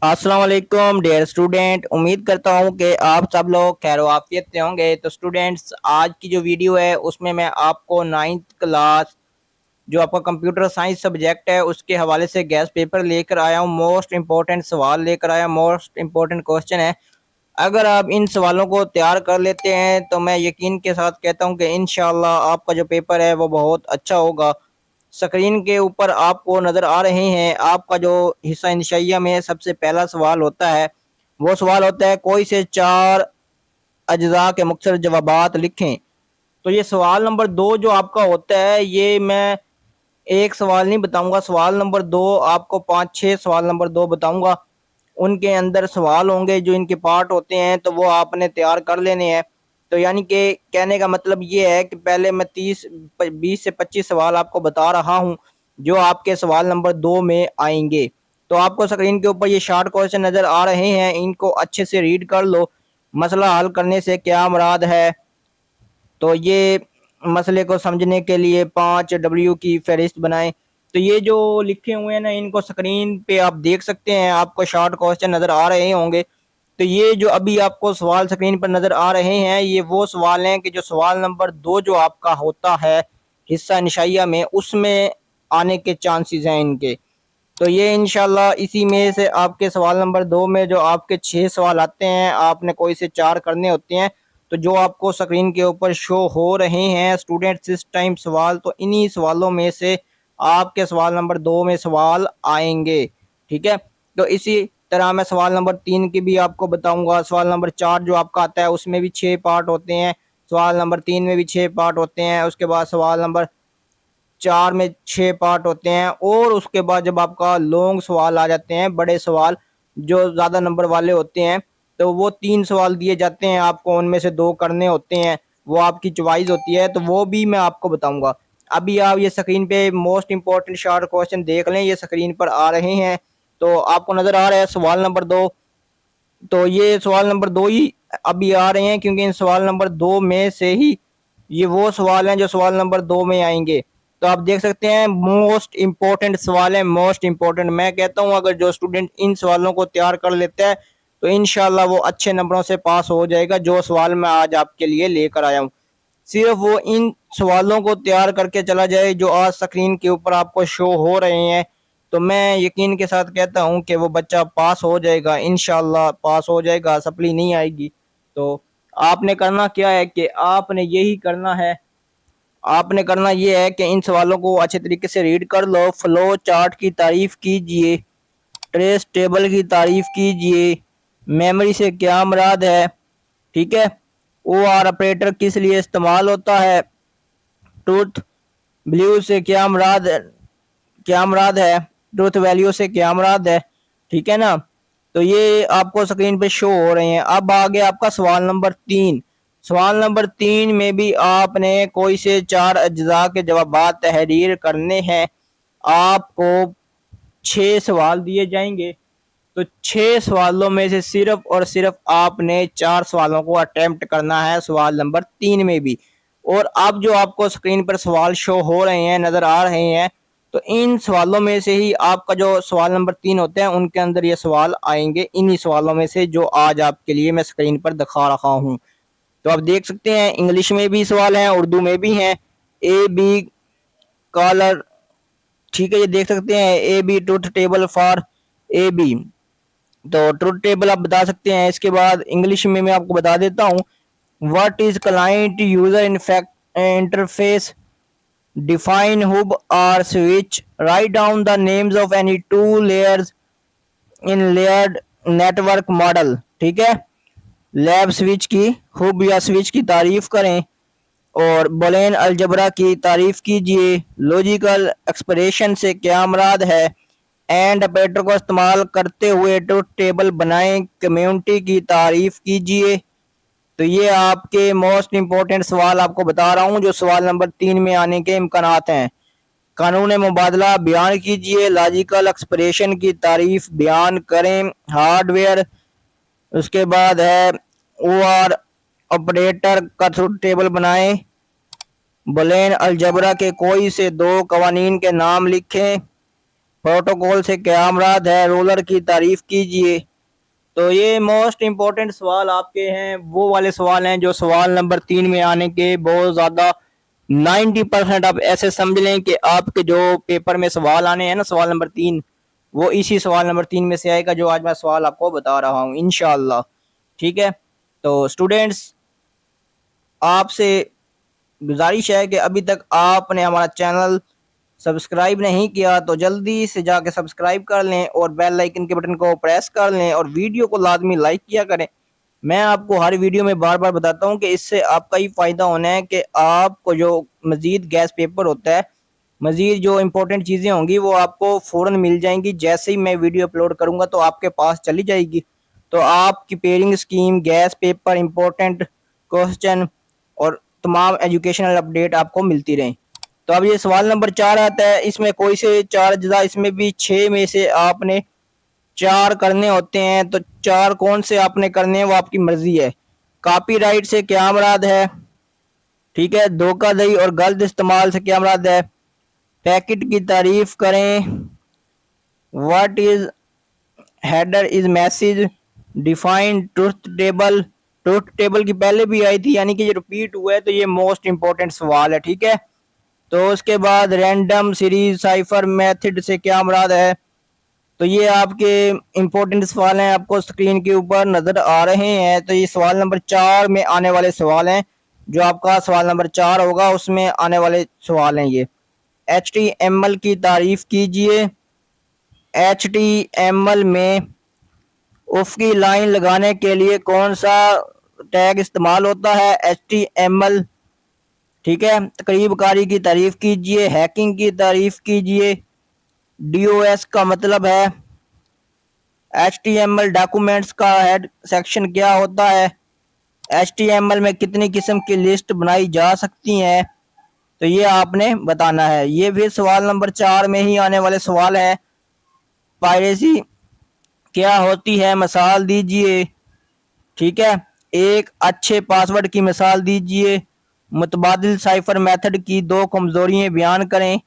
अस्सलाम वालेकुम dear student, उम्मीद करता हूँ कि आप सब लोग खैर आफियत से होंगे। तो स्टूडेंट्स, आज की जो वीडियो है उसमें मैं आपको नाइन्थ क्लास जो आपका कंप्यूटर साइंस सब्जेक्ट है उसके हवाले से गैस पेपर लेकर आया हूँ। मोस्ट इंपॉर्टेंट सवाल लेकर आया, मोस्ट इंपॉर्टेंट क्वेश्चन है। अगर आप इन सवालों को तैयार कर लेते हैं तो मैं यकीन के साथ कहता हूँ कि इंशाल्लाह आपका जो पेपर है वो बहुत अच्छा होगा। स्क्रीन के ऊपर आपको नज़र आ रहे हैं, आपका जो हिस्सा इंशाइया में सबसे पहला सवाल होता है वो सवाल होता है कोई से चार अज्जा के मुख्तसर जवाबात लिखें। तो ये सवाल नंबर 2 जो आपका होता है, ये मैं एक सवाल नहीं बताऊंगा, सवाल नंबर 2 आपको 5-6 सवाल नंबर 2 बताऊंगा। उनके अंदर सवाल होंगे जो इनके पार्ट होते हैं, तो वो आपने तैयार कर लेने हैं। तो यानी कि कहने का मतलब ये है कि पहले मैं 20 से 25 सवाल आपको बता रहा हूँ जो आपके सवाल नंबर 2 में आएंगे। तो आपको स्क्रीन के ऊपर ये शॉर्ट क्वेश्चन नज़र आ रहे हैं, इनको अच्छे से रीड कर लो। मसला हल करने से क्या मुराद है, तो ये मसले को समझने के लिए 5W की फहरिस्त बनाएं। तो ये जो लिखे हुए हैं ना, इनको स्क्रीन पे आप देख सकते हैं, आपको शॉर्ट क्वेश्चन नज़र आ रहे होंगे। तो ये जो अभी आपको सवाल स्क्रीन पर नज़र आ रहे हैं, ये वो सवाल हैं कि जो सवाल नंबर 2 जो आपका होता है हिस्सा निशाइया में, उसमें आने के चांसेस हैं इनके। तो ये इंशाल्लाह इसी में से आपके सवाल नंबर 2 में जो आपके 6 सवाल आते हैं, आपने कोई से 4 करने होते हैं। तो जो आपको स्क्रीन के ऊपर शो हो रहे हैं स्टूडेंट्स इस टाइम सवाल, तो इन्हीं सवालों में से आपके सवाल नंबर 2 में सवाल आएंगे। ठीक है, तो इसी तरह मैं सवाल नंबर 3 की भी आपको बताऊंगा। सवाल नंबर 4 जो आपका आता है उसमें भी 6 पार्ट होते हैं, सवाल नंबर 3 में भी 6 पार्ट होते हैं, उसके बाद सवाल नंबर 4 में 6 पार्ट होते हैं, और उसके बाद जब आपका लॉन्ग सवाल आ जाते हैं, बड़े सवाल जो ज़्यादा नंबर वाले होते हैं, तो वो 3 सवाल दिए जाते हैं, आपको उनमें से 2 करने होते हैं, वो आपकी चॉइस होती है, तो वो भी मैं आपको बताऊंगा। अभी आप ये स्क्रीन पे मोस्ट इंपॉर्टेंट शॉर्ट क्वेश्चन देख लें, ये स्क्रीन पर आ रहे हैं, तो आपको नज़र आ रहा है सवाल नंबर 2। तो ये सवाल नंबर 2 ही अभी आ रहे हैं क्योंकि इन सवाल नंबर 2 में से ही ये वो सवाल हैं जो सवाल नंबर 2 में आएंगे। तो आप देख सकते हैं मोस्ट इंपॉर्टेंट सवाल है, मोस्ट इंपॉर्टेंट। मैं कहता हूं अगर जो स्टूडेंट इन सवालों को तैयार कर लेता है तो इंशाल्लाह वो अच्छे नंबरों से पास हो जाएगा। जो सवाल मैं आज आपके लिए लेकर आया हूं, सिर्फ वो इन सवालों को तैयार करके चला जाए जो आज स्क्रीन के ऊपर आपको शो हो रहे हैं, तो मैं यकीन के साथ कहता हूं कि वो बच्चा पास हो जाएगा, इंशाल्लाह पास हो जाएगा, सप्ली नहीं आएगी। तो आपने करना क्या है कि आपने यही करना है, आपने करना ये है कि इन सवालों को अच्छे तरीके से रीड कर लो, फ्लो चार्ट की तारीफ कीजिए, ट्रेस टेबल की तारीफ कीजिए, मेमोरी से क्या मुराद है, ठीक है, ओ आर ऑपरेटर किस लिए इस्तेमाल होता है, ट्रूथ ब्लू से क्या मुराद है, क्या मुराद है, ट्रूथ वैल्यू से क्या मुराद है, ठीक है ना। तो ये आपको स्क्रीन पे शो हो रहे हैं। अब आगे आपका सवाल नंबर 3। सवाल नंबर 3 में भी आपने कोई से 4 अज्जा के जवाब तहरीर करने हैं। आपको 6 सवाल दिए जाएंगे, तो 6 सवालों में से सिर्फ और सिर्फ आपने 4 सवालों को अटेम्प्ट करना है सवाल नंबर 3 में भी। और अब जो आपको स्क्रीन पर सवाल शो हो रहे हैं, नज़र आ रहे हैं, तो इन सवालों में से ही आपका जो सवाल नंबर 3 होते हैं उनके अंदर ये सवाल आएंगे, इन्हीं सवालों में से जो आज आपके लिए मैं स्क्रीन पर दिखा रहा हूँ। तो आप देख सकते हैं इंग्लिश में भी सवाल हैं, उर्दू में भी हैं। ए बी कॉलर, ठीक है, ये देख सकते हैं A B truth table for A B. तो ट्रूथ टेबल आप बता सकते हैं। इसके बाद इंग्लिश में मैं आपको बता देता हूँ, what is client user interface, define hub or switch, write down the names of any two layers in layered network model। ठीक है, लैब स्विच की, हुब या स्विच की तारीफ करें, और बोलेन अलजबरा की तारीफ कीजिए, लॉजिकल एक्सप्रेशन से क्या मुराद है, एंड ऑपरेटर को इस्तेमाल करते हुए ट्रूथ टेबल बनाएं, कम्युनिटी की तारीफ कीजिए। तो ये आपके मोस्ट इंपॉर्टेंट सवाल आपको बता रहा हूँ जो सवाल नंबर 3 में आने के इम्कानात हैं। कानून मुबादला बयान कीजिए, लॉजिकल एक्सप्रेशन की तारीफ बयान करें, हार्डवेयर, उसके बाद है ओ आर ऑपरेटर का ट्रूथ टेबल बनाएं, बुलियन अलजबरा के कोई से 2 कवानीन के नाम लिखें, प्रोटोकॉल से क्या मुराद है, रोलर की तारीफ कीजिए। तो ये मोस्ट इम्पोर्टेंट सवाल आपके हैं, वो वाले सवाल हैं जो सवाल नंबर 3 में आने के बहुत ज़्यादा 90% आप ऐसे समझ लें कि आपके जो पेपर में सवाल आने हैं ना, सवाल नंबर 3 वो इसी सवाल नंबर 3 में से आएगा जो आज मैं सवाल आपको बता रहा हूँ इंशाअल्लाह। ठीक है, तो स्टूडेंट्स आपसे गुजारिश है कि अभी तक आपने हमारा चैनल सब्सक्राइब नहीं किया तो जल्दी से जाके सब्सक्राइब कर लें और बेल आइकन के बटन को प्रेस कर लें और वीडियो को लाजमी लाइक किया करें। मैं आपको हर वीडियो में बार बार बताता हूं कि इससे आपका ही फ़ायदा होना है कि आपको जो मज़ीद गैस पेपर होता है, मज़ीद जो इंपॉर्टेंट चीज़ें होंगी वो आपको फ़ौरन मिल जाएंगी। जैसे ही मैं वीडियो अपलोड करूंगा तो आपके पास चली जाएगी, तो आपकी pairing scheme, gas paper, important question और तमाम एजुकेशनल अपडेट आपको मिलती रहें। तो अब ये सवाल नंबर 4 आता है, इसमें कोई से 4 अज्जा, इसमें भी 6 में से आपने 4 करने होते हैं, तो 4 कौन से आपने करने हैं वो आपकी मर्जी है। कॉपीराइट से क्या मुराद है, ठीक है, धोखाधड़ी और गलत इस्तेमाल से क्या मुराद है, पैकेट की तारीफ करें, what is header is message, define truth table की पहले भी आई थी, यानी कि ये रिपीट हुआ है, तो ये मोस्ट इंपॉर्टेंट सवाल है। ठीक है, तो उसके बाद रैंडम सीरीज साइफर मेथड से क्या मुराद है, तो ये आपके इंपॉर्टेंट सवाल हैं, आपको स्क्रीन के ऊपर नजर आ रहे हैं। तो ये सवाल नंबर 4 में आने वाले सवाल हैं, जो आपका सवाल नंबर 4 होगा उसमें आने वाले सवाल हैं ये। HTML की तारीफ कीजिए। HTML में उफ़क़ी लाइन लगाने के लिए कौन सा टैग इस्तेमाल होता है, HTML। ठीक है, तकरीब कारी की तारीफ कीजिए, हैकिंग की तारीफ कीजिए। DOS का मतलब है, HTML डॉक्यूमेंट्स का हेड सेक्शन क्या होता है, HTML में कितनी किस्म की लिस्ट बनाई जा सकती हैं, तो ये आपने बताना है। ये भी सवाल नंबर 4 में ही आने वाले सवाल है। पायरेसी क्या होती है, मिसाल दीजिए। ठीक है, एक अच्छे पासवर्ड की मिसाल दीजिए। मुतबादिल साइफर मेथड की 2 कमजोरियां बयान करें।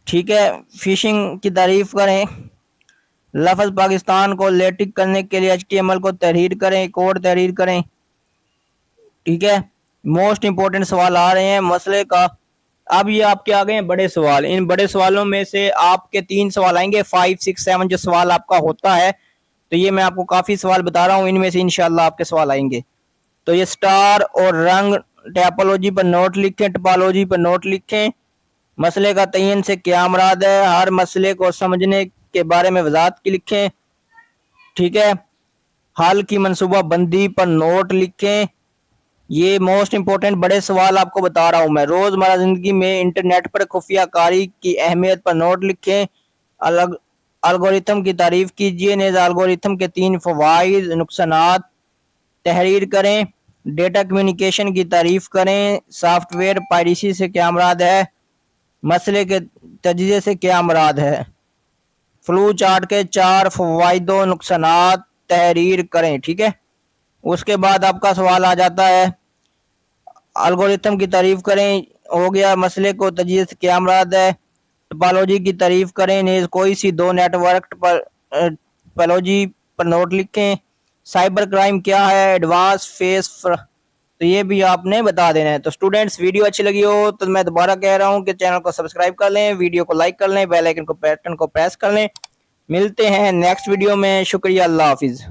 ठीक है, फिशिंग की तारीफ करें। लफ्ज़ पाकिस्तान को लेटिक करने के लिए HTML को तहरीर करें, कोड तहरीर करें। ठीक है, मोस्ट इंपॉर्टेंट सवाल आ रहे हैं मसले का। अब ये आपके आ गए हैं बड़े सवाल। इन बड़े सवालों में से आपके 3 सवाल आएंगे, 5, 6, 7 जो सवाल आपका होता है, तो ये मैं आपको काफ़ी सवाल बता रहा हूँ, इनमें से इंशाल्लाह आपके सवाल आएंगे। तो ये स्टार और रंग, टैपोलॉजी पर नोट लिखें, टोपोलॉजी पर नोट लिखें। मसले का तयन से क्या मुराद है, हर मसले को समझने के बारे में वजाहत की लिखें। ठीक है, हल की मनसूबा बंदी पर नोट लिखें। ये मोस्ट इंपॉर्टेंट बड़े सवाल आपको बता रहा हूं मैं। रोजमर्रा जिंदगी में इंटरनेट पर खुफिया कारी की अहमियत पर नोट लिखें। अलग अलगोरिथम की तारीफ कीजिए। नेज़ अलगोरिथम के 3 फवाइद नुकसानात तहरीर करें। डेटा कम्युनिकेशन की तारीफ करें। सॉफ्टवेयर पायरेसी से क्या मुराद है, मसले के तजिए से क्या मुराद है। फ्लू चार्ट के 4 फवाइदों नुकसानात तहरीर करें। ठीक है, उसके बाद आपका सवाल आ जाता है, अलगोरिथम की तारीफ करें, हो गया। मसले को तजिए से क्या मुराद है। टोपोलॉजी की तारीफ करें। नेज़ कोई सी 2 नेटवर्क पर टोपोलॉजी पर नोट लिखें। साइबर क्राइम क्या है, एडवांस फेस, तो ये भी आपने बता देना है। तो स्टूडेंट्स, वीडियो अच्छी लगी हो तो मैं दोबारा कह रहा हूँ कि चैनल को सब्सक्राइब कर लें, वीडियो को लाइक कर लें, बेल आइकन को बटन को प्रेस कर लें। मिलते हैं नेक्स्ट वीडियो में। शुक्रिया, अल्लाह हाफिज़।